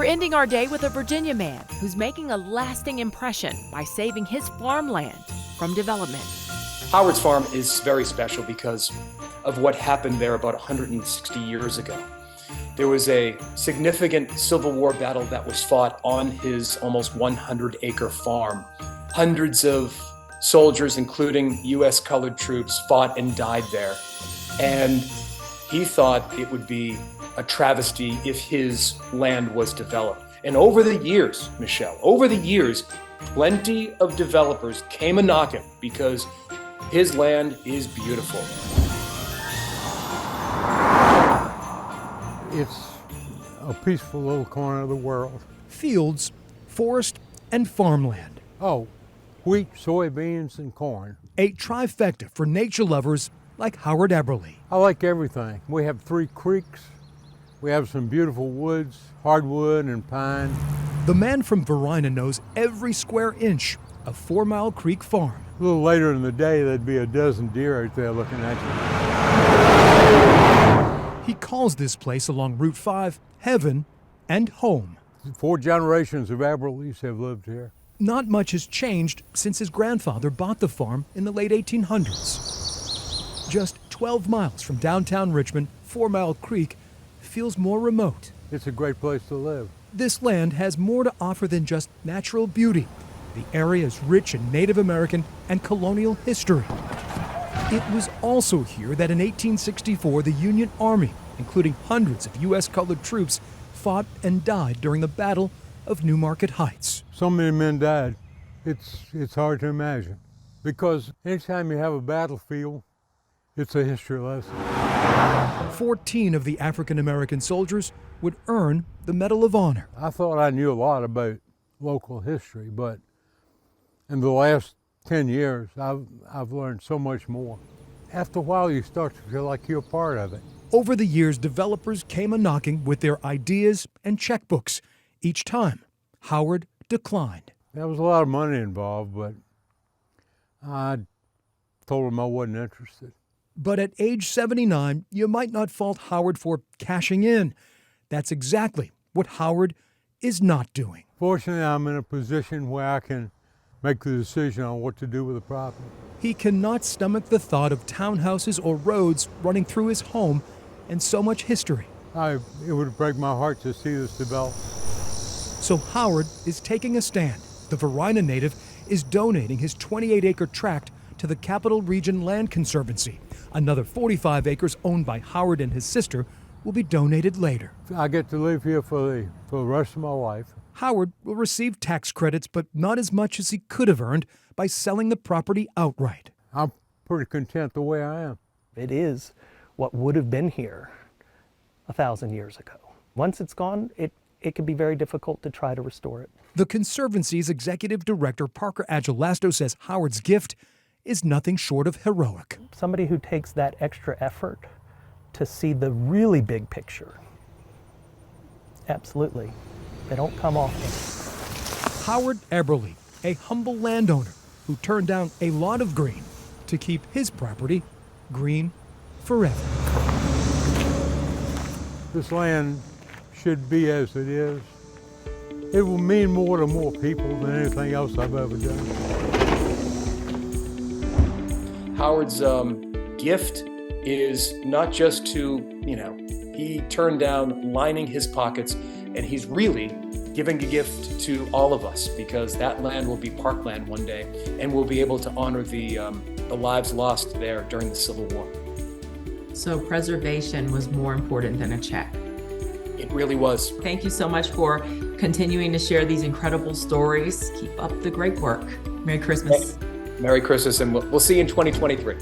We're ending our day with a Virginia man who's making a lasting impression by saving his farmland from development. Howard's Farm is very special because of what happened there about 160 years ago. There was a significant Civil War battle that was fought on his almost 100-acre farm. Hundreds of soldiers, including U.S. colored troops, fought and died there. And he thought it would be a travesty if his land was developed. And over the years, Michelle, plenty of developers came a-knocking because his land is beautiful. It's a peaceful little corner of the world. Fields, forest, and farmland. Oh, wheat, soybeans, and corn. A trifecta for nature lovers like Howard Eberly. I like everything. We have 3 creeks. We have some beautiful woods, hardwood and pine. The man from Verina knows every square inch of 4 Mile Creek Farm. A little later in the day, there'd be a dozen deer out there looking at you. He calls this place along Route 5 heaven and home. 4 generations of Eberlys have lived here. Not much has changed since his grandfather bought the farm in the late 1800s. Just 12 miles from downtown Richmond, 4 Mile Creek feels more remote. It's a great place to live. This land has more to offer than just natural beauty. The area is rich in Native American and colonial history. It was also here that in 1864 the Union Army, including hundreds of U.S. colored troops, fought and died during the Battle of Newmarket Heights. So many men died. It's hard to imagine. Because anytime you have a battlefield, it's a history lesson. 14 of the African American soldiers would earn the Medal of Honor. I thought I knew a lot about local history, but in the last 10 years, I've learned so much more. After a while, you start to feel like you're a part of it. Over the years, developers came a-knocking with their ideas and checkbooks. Each time, Howard declined. There was a lot of money involved, but I told him I wasn't interested. But at age 79, you might not fault Howard for cashing in. That's exactly what Howard is not doing. Fortunately, I'm in a position where I can make the decision on what to do with the property. He cannot stomach the thought of townhouses or roads running through his home and so much history. It would break my heart to see this develop. So Howard is taking a stand. The Verina native is donating his 28-acre tract to the Capital Region Land Conservancy. Another 45 acres owned by Howard and his sister will be donated later. I get to live here for the rest of my life. Howard will receive tax credits, but not as much as he could have earned by selling the property outright. I'm pretty content the way I am. It is what would have been here 1,000 years ago. Once it's gone, it can be very difficult to try to restore it. The Conservancy's executive director, Parker Agelasto, says Howard's gift is nothing short of heroic. Somebody who takes that extra effort to see the really big picture, absolutely. They don't come often. Howard Eberly, a humble landowner who turned down a lot of green to keep his property green forever. This land should be as it is. It will mean more to more people than anything else I've ever done. Howard's gift is not just to, he turned down lining his pockets, and he's really giving a gift to all of us because that land will be parkland one day, and we'll be able to honor the lives lost there during the Civil War. So preservation was more important than a check. It really was. Thank you so much for continuing to share these incredible stories. Keep up the great work. Merry Christmas. Merry Christmas, and we'll see you in 2023.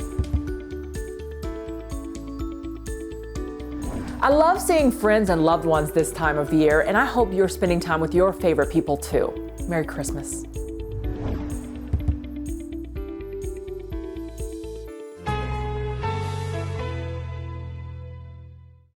I love seeing friends and loved ones this time of year, and I hope you're spending time with your favorite people too. Merry Christmas.